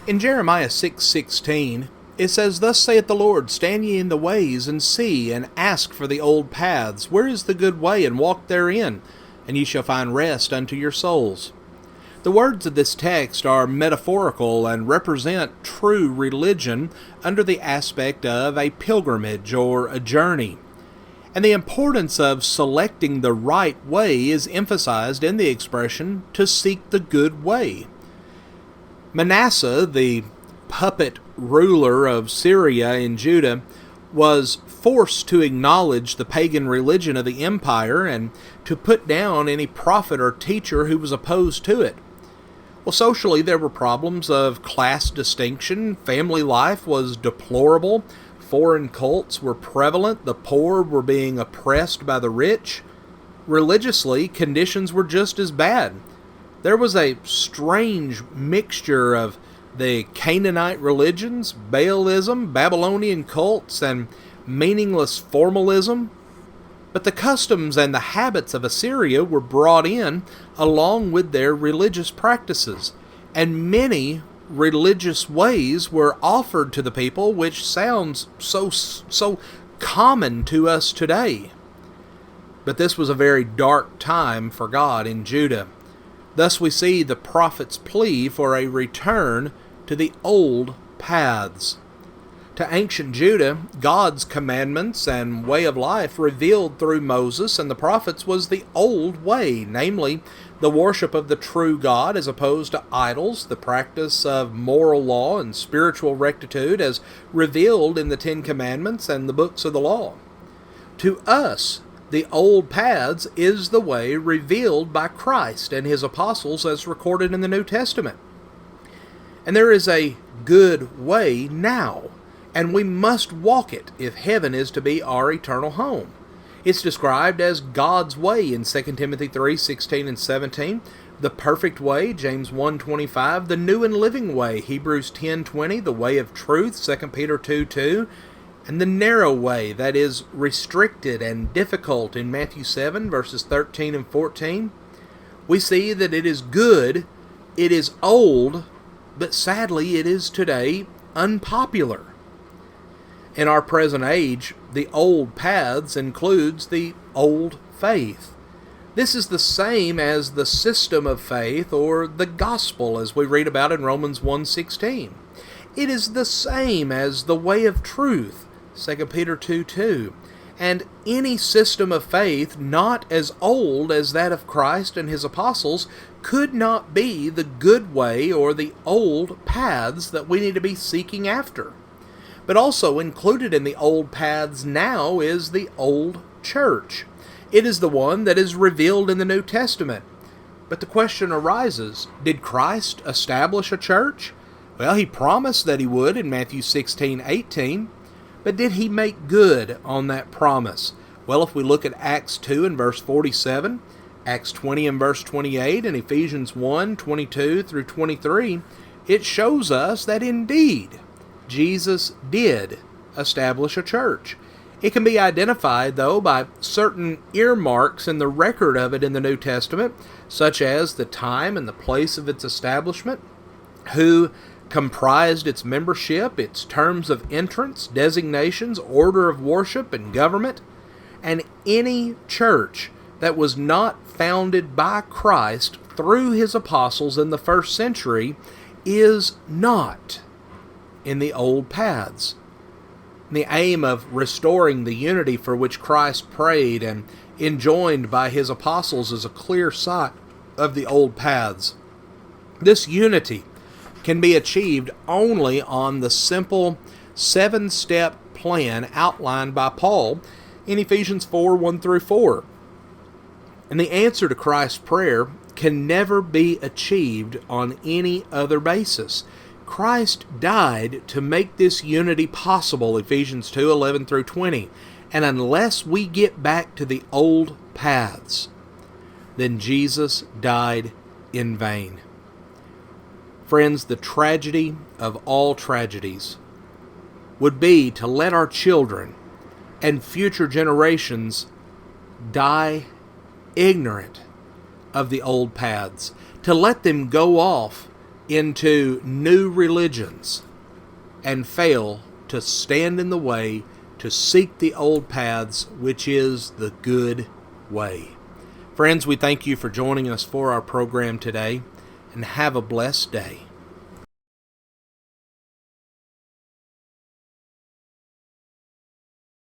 In Jeremiah 6:16, it says, "Thus saith the Lord, stand ye in the ways, and see, and ask for the old paths. Where is the good way, and walk therein, and ye shall find rest unto your souls." The words of this text are metaphorical and represent true religion under the aspect of a pilgrimage or a journey. And the importance of selecting the right way is emphasized in the expression, to seek the good way. Manasseh, the puppet ruler of Syria and Judah, was forced to acknowledge the pagan religion of the empire and to put down any prophet or teacher who was opposed to it. Well, socially, there were problems of class distinction. Family life was deplorable. Foreign cults were prevalent. The poor were being oppressed by the rich. Religiously, conditions were just as bad. There was a strange mixture of the Canaanite religions, Baalism, Babylonian cults, and meaningless formalism. But the customs and the habits of Assyria were brought in along with their religious practices, and many religious ways were offered to the people, which sounds so common to us today. But this was a very dark time for God in Judah. Thus we see the prophet's plea for a return to the old paths. To ancient Judah, God's commandments and way of life revealed through Moses and the prophets was the old way, namely, the worship of the true God as opposed to idols, the practice of moral law and spiritual rectitude as revealed in the Ten Commandments and the books of the law. To us, the old paths is the way revealed by Christ and his apostles as recorded in the New Testament. And there is a good way now, and we must walk it if heaven is to be our eternal home. It's described as God's way in 2 Timothy 3:16 and 17, the perfect way, James 1:25, the new and living way, Hebrews 10:20, the way of truth, 2 Peter 2:2, and the narrow way that is restricted and difficult in Matthew 7 verses 13 and 14. We see that it is good, it is old, but sadly it is today unpopular. In our present age, the old paths includes the old faith. This is the same as the system of faith or the gospel as we read about in Romans 1:16. It is the same as the way of truth, 2 Peter 2:2. And any system of faith not as old as that of Christ and his apostles could not be the good way or the old paths that we need to be seeking after. But also included in the old paths now is the old church. It is the one that is revealed in the New Testament. But the question arises, did Christ establish a church? Well, he promised that he would in Matthew 16:18. But did he make good on that promise? Well, if we look at Acts 2 and verse 47, Acts 20 and verse 28, and Ephesians 1:22 through 23, it shows us that indeed Jesus did establish a church. It can be identified, though, by certain earmarks in the record of it in the New Testament, such as the time and the place of its establishment, who comprised its membership, its terms of entrance, designations, order of worship, and government. And any church that was not founded by Christ through his apostles in the first century is not in the old paths. The aim of restoring the unity for which Christ prayed and enjoined by his apostles is a clear sight of the old paths. This unity can be achieved only on the simple 7-step plan outlined by Paul in Ephesians 4:1 through 4. And the answer to Christ's prayer can never be achieved on any other basis. Christ died to make this unity possible, Ephesians 2:11 through 20. And unless we get back to the old paths, then Jesus died in vain. Friends, the tragedy of all tragedies would be to let our children and future generations die ignorant of the old paths, to let them go off into new religions and fail to stand in the way, to seek the old paths, which is the good way. Friends, we thank you for joining us for our program today, and have a blessed day.